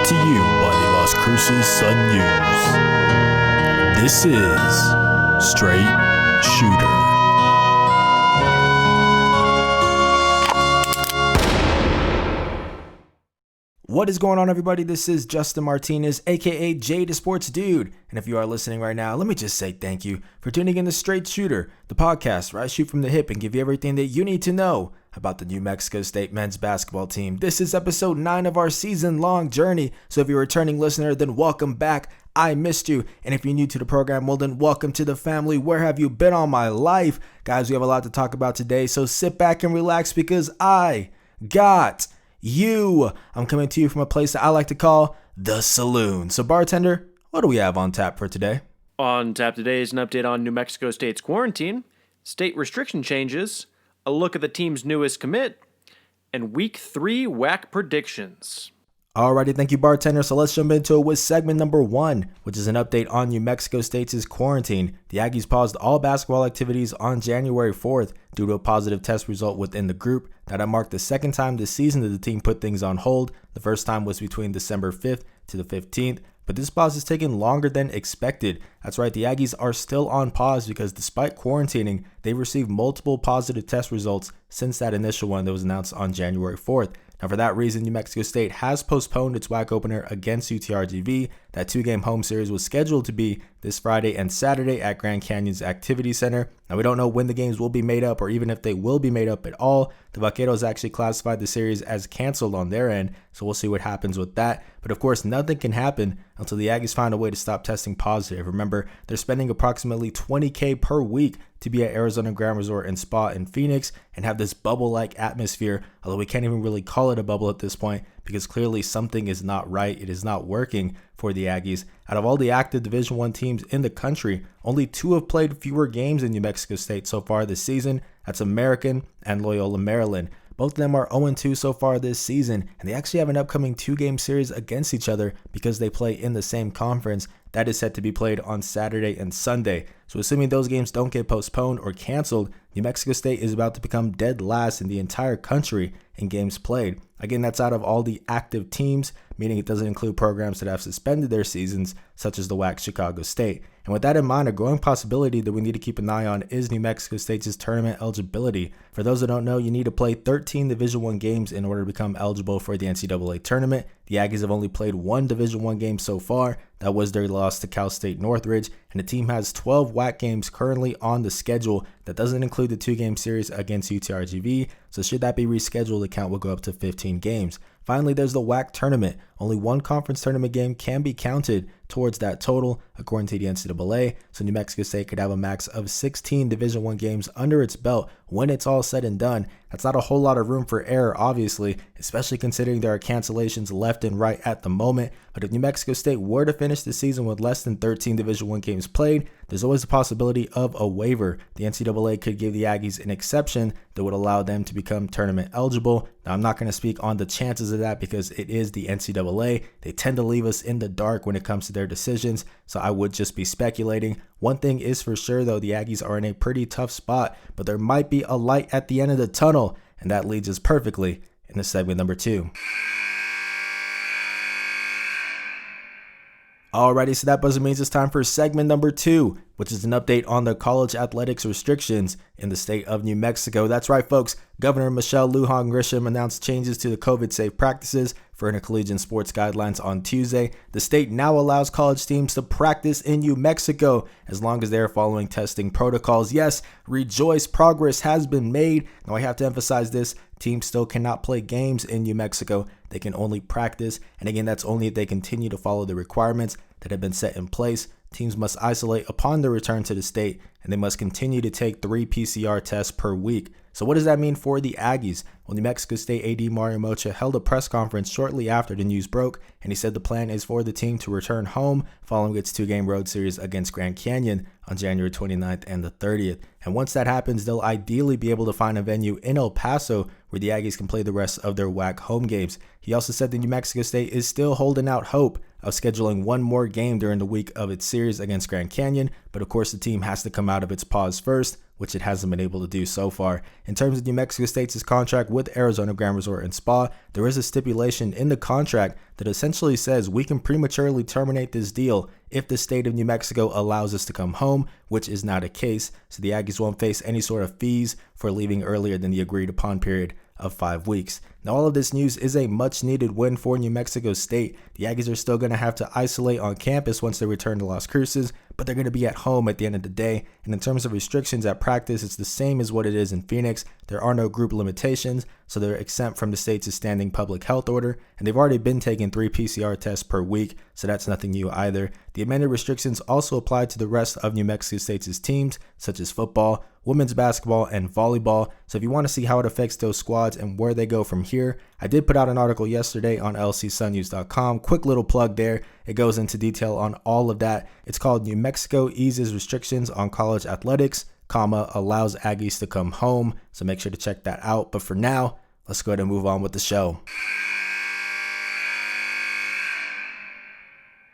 to you by the Las Cruces Sun News. This is Straight Shooter. What is going on, everybody? This is Justin Martinez, aka Jay the Sports Dude. And if you are listening right now, let me just say thank you for tuning in to Straight Shooter, the podcast where I shoot from the hip and give you everything that you need to know about the New Mexico State men's basketball team. This is episode 9 of our season-long journey. So if you're a returning listener, then welcome back. I missed you. And if you're new to the program, well then welcome to the family. Where have you been all my life? Guys, we have a lot to talk about today, so sit back and relax because I got you. I'm coming to you from a place that I like to call the saloon. So bartender, what do we have on tap for today? On tap today is an update on New Mexico State's quarantine, state restriction changes, a look at the team's newest commit, and Week 3 WAC predictions. Alrighty, thank you, bartender. So let's jump into it with segment number 1, which is an update on New Mexico State's quarantine. The Aggies paused all basketball activities on January 4th due to a positive test result within the group. That marked the second time this season that the team put things on hold. The first time was between December 5th to the 15th. But this pause has taken longer than expected. That's right, the Aggies are still on pause because despite quarantining, they've received multiple positive test results since that initial one that was announced on January 4th. Now, for that reason, New Mexico State has postponed its WAC opener against UTRGV. That 2-game home series was scheduled to be this Friday and Saturday at Grand Canyon's Activity Center. Now, we don't know when the games will be made up or even if they will be made up at all. The Vaqueros actually classified the series as canceled on their end, so we'll see what happens with that. But of course, nothing can happen until the Aggies find a way to stop testing positive. Remember, they're spending approximately $20,000 per week to be at Arizona Grand Resort and Spa in Phoenix and have this bubble-like atmosphere, although we can't even really call it a bubble at this point because clearly something is not right. It is not working for the Aggies. Out of all the active Division I teams in the country, only 2 have played fewer games in New Mexico State so far this season. That's American and Loyola Maryland. Both of them are 0-2 so far this season, and they actually have an upcoming 2-game series against each other because they play in the same conference. That is set to be played on Saturday and Sunday. So assuming those games don't get postponed or canceled, New Mexico State is about to become dead last in the entire country in games played. Again, that's out of all the active teams, meaning it doesn't include programs that have suspended their seasons, such as the WAC Chicago State. And with that in mind, a growing possibility that we need to keep an eye on is New Mexico State's tournament eligibility. For those that don't know, you need to play 13 Division I games in order to become eligible for the NCAA tournament. The Aggies have only played 1 Division I game so far. That was their loss to Cal State Northridge, and the team has 12 WAC games currently on the schedule. That doesn't include the 2-game series against UTRGV, so should that be rescheduled, the count will go up to 15 games. Finally, there's the WAC tournament. Only 1 conference tournament game can be counted towards that total, according to the NCAA, so New Mexico State could have a max of 16 Division I games under its belt when it's all said and done. That's not a whole lot of room for error, obviously, especially considering there are cancellations left and right at the moment. But if New Mexico State were to finish the season with less than 13 Division I games played, there's always the possibility of a waiver. The NCAA could give the Aggies an exception that would allow them to become tournament eligible. Now, I'm not going to speak on the chances of that because it is the NCAA. They tend to leave us in the dark when it comes to their decisions, so I would just be speculating. One thing is for sure, though, the Aggies are in a pretty tough spot, but there might be a light at the end of the tunnel, and that leads us perfectly into segment number 2. Alrighty, so that buzzer means it's time for segment number 2, which is an update on the college athletics restrictions in the state of New Mexico. That's right, folks. Governor Michelle Lujan Grisham announced changes to the COVID-safe practices for intercollegiate sports guidelines on Tuesday. The state now allows college teams to practice in New Mexico as long as they are following testing protocols. Yes, rejoice, progress has been made. Now, I have to emphasize this. Teams still cannot play games in New Mexico. They can only practice. And again, that's only if they continue to follow the requirements that have been set in place. Teams must isolate upon their return to the state, and they must continue to take 3 PCR tests per week. So what does that mean for the Aggies? Well, New Mexico State AD Mario Mocha held a press conference shortly after the news broke, and he said the plan is for the team to return home following its 2-game road series against Grand Canyon on January 29th and the 30th. And once that happens, they'll ideally be able to find a venue in El Paso where the Aggies can play the rest of their WAC home games. He also said that New Mexico State is still holding out hope of scheduling one more game during the week of its series against Grand Canyon, but of course the team has to come out of its pause first, which it hasn't been able to do so far. In terms of New Mexico State's contract with Arizona Grand Resort and Spa, there is a stipulation in the contract that essentially says we can prematurely terminate this deal if the state of New Mexico allows us to come home, which is not a case, so the Aggies won't face any sort of fees for leaving earlier than the agreed upon period of 5 weeks. Now, all of this news is a much needed win for New Mexico State. The Aggies are still going to have to isolate on campus once they return to Las Cruces, but they're going to be at home at the end of the day. And in terms of restrictions at practice, it's the same as what it is in Phoenix. There are no group limitations, so they're exempt from the state's standing public health order, and they've already been taking 3 PCR tests per week, so that's nothing new either. The amended restrictions also apply to the rest of New Mexico State's teams, such as football, women's basketball, and volleyball. So if you want to see how it affects those squads and where they go from here, I did put out an article yesterday on lcsunnews.com. Quick little plug there. It goes into detail on all of that. It's called New Mexico Eases Restrictions on College Athletics, allows Aggies to come home. So make sure to check that out. But for now, let's go ahead and move on with the show.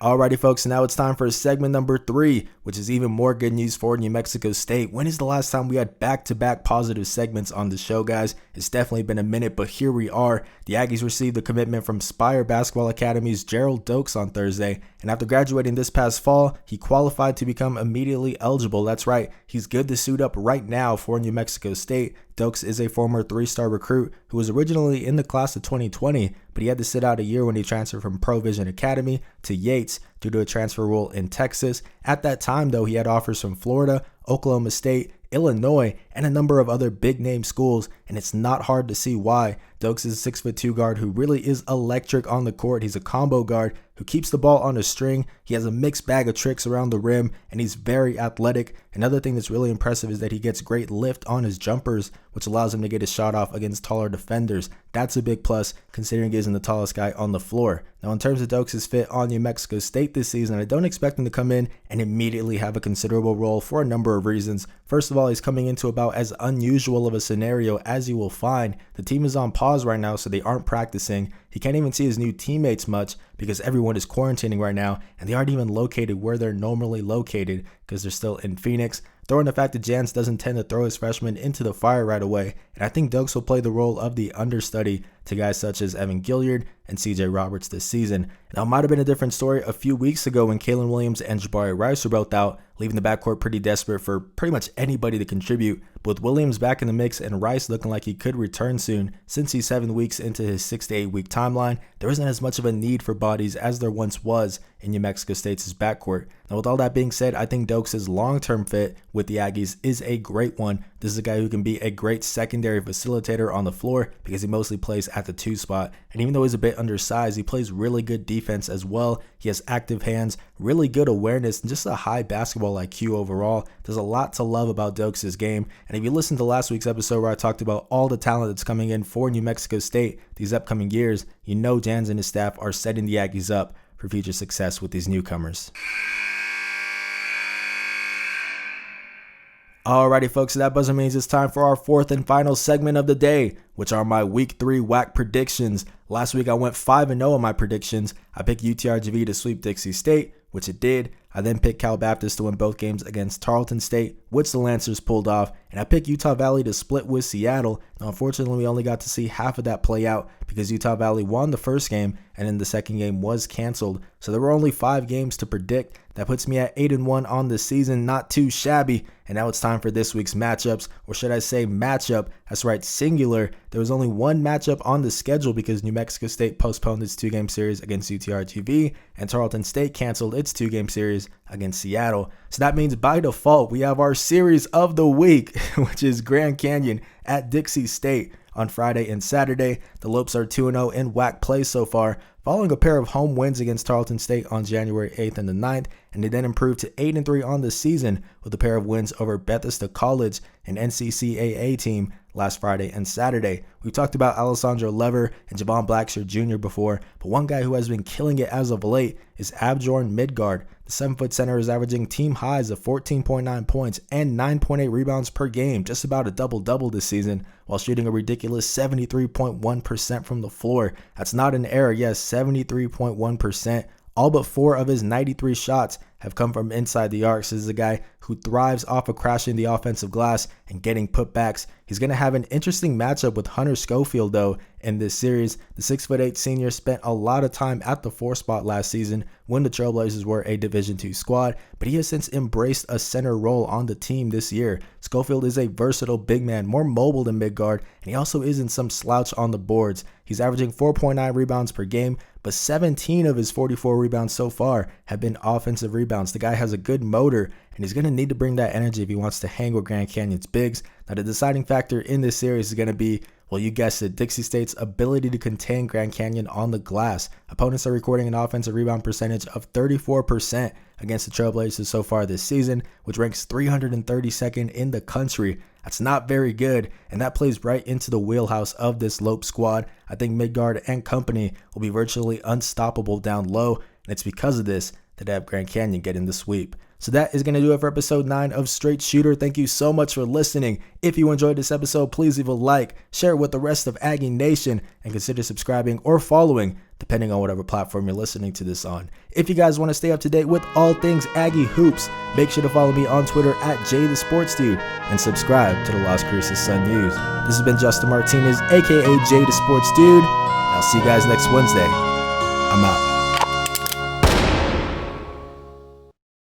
Alrighty, folks, now it's time for segment number 3, which is even more good news for New Mexico State. When is the last time we had back-to-back positive segments on the show, guys? It's definitely been a minute, but here we are. The Aggies received a commitment from Spire Basketball Academy's Gerald Dokes on Thursday, and after graduating this past fall, he qualified to become immediately eligible. That's right, he's good to suit up right now for New Mexico State. Dokes is a former 3-star recruit who was originally in the class of 2020, but he had to sit out a year when he transferred from Provision Academy to Yates due to a transfer rule in Texas. At that time, though, he had offers from Florida, Oklahoma State, Illinois, and a number of other big-name schools, and it's not hard to see why. Dokes is a 6'2" guard who really is electric on the court. He's a combo guard who keeps the ball on a string. He has a mixed bag of tricks around the rim, and he's very athletic. Another thing that's really impressive is that he gets great lift on his jumpers, which allows him to get his shot off against taller defenders. That's a big plus, considering he isn't the tallest guy on the floor. Now, in terms of Dokes' fit on New Mexico State this season, I don't expect him to come in and immediately have a considerable role for a number of reasons. First of all, he's coming into about as unusual of a scenario as you will find. The team is on pause right now, so they aren't practicing. He can't even see his new teammates much because everyone is quarantining right now, and they aren't even located where they're normally located because they're still in Phoenix. Throw in the fact that Jans doesn't tend to throw his freshmen into the fire right away, and I think Dokes will play the role of the understudy to guys such as Evan Gilliard and CJ Roberts this season. Now, it might have been a different story a few weeks ago when Kalen Williams and Jabari Rice were both out, leaving the backcourt pretty desperate for pretty much anybody to contribute. But with Williams back in the mix and Rice looking like he could return soon, since he's 7 weeks into his 6 to 8 week timeline, there isn't as much of a need for bodies as there once was in New Mexico State's backcourt. Now, with all that being said, I think Dokes' long-term fit with the Aggies is a great one. This is a guy who can be a great secondary facilitator on the floor because he mostly plays at the 2 spot. And even though he's a bit undersized, he plays really good defense as well. He has active hands, really good awareness, and just a high basketball IQ overall. There's a lot to love about Dokes' game. And if you listen to last week's episode where I talked about all the talent that's coming in for New Mexico State these upcoming years, you know Jans and his staff are setting the Aggies up for future success with these newcomers. Alrighty, folks, so that buzzer means it's time for our 4th and final segment of the day, which are my Week 3 WAC predictions. Last week, I went 5-0 on my predictions. I picked UTRGV to sweep Dixie State, which it did. I then picked Cal Baptist to win both games against Tarleton State, which the Lancers pulled off, and I picked Utah Valley to split with Seattle. Now, unfortunately, we only got to see half of that play out because Utah Valley won the first game, and then the second game was canceled. So there were only 5 games to predict. That puts me at 8-1 on the season, not too shabby. And now it's time for this week's matchups, or should I say matchup? That's right, singular. There was only one matchup on the schedule because New Mexico State postponed its 2-game series against UTRGV, and Tarleton State canceled its 2-game series against Seattle. So that means by default, we have our series of the week, which is Grand Canyon at Dixie State on Friday and Saturday. The Lopes are 2-0 in WAC play so far, following a pair of home wins against Tarleton State on January 8th and the 9th, and they then improved to 8-3 on the season with a pair of wins over Bethesda College, an NCCAA team, last Friday and Saturday. We've talked about Alessandro Lever and Javon Blackshear Jr. before, but one guy who has been killing it as of late is Abjorn Midgard. The 7-foot center is averaging team highs of 14.9 points and 9.8 rebounds per game, just about a double-double this season, while shooting a ridiculous 73.1% from the floor. That's not an error, yes, 73.1%. All but 4 of his 93 shots have come from inside the arc. So this is a guy who thrives off of crashing the offensive glass and getting putbacks. He's going to have an interesting matchup with Hunter Schofield, though, in this series. The 6'8" senior spent a lot of time at the 4 spot last season when the Trailblazers were a Division II squad, but he has since embraced a center role on the team this year. Schofield is a versatile big man, more mobile than mid-guard, and he also isn't some slouch on the boards. He's averaging 4.9 rebounds per game, but 17 of his 44 rebounds so far have been offensive rebounds. The guy has a good motor, and he's going to need to bring that energy if he wants to hang with Grand Canyon's bigs. Now, the deciding factor in this series is going to be, well, you guessed it, Dixie State's ability to contain Grand Canyon on the glass. Opponents are recording an offensive rebound percentage of 34% against the Trailblazers so far this season, which ranks 332nd in the country. That's not very good, and that plays right into the wheelhouse of this Lope squad. I think Midgard and company will be virtually unstoppable down low, and it's because of this that I have Grand Canyon getting the sweep. So that is going to do it for episode 9 of Straight Shooter. Thank you so much for listening. If you enjoyed this episode, please leave a like, share it with the rest of Aggie Nation, and consider subscribing or following, depending on whatever platform you're listening to this on. If you guys want to stay up to date with all things Aggie Hoops, make sure to follow me on Twitter at JTheSportsDude and subscribe to the Las Cruces Sun News. This has been Justin Martinez, aka JTheSportsDude. I'll see you guys next Wednesday. I'm out.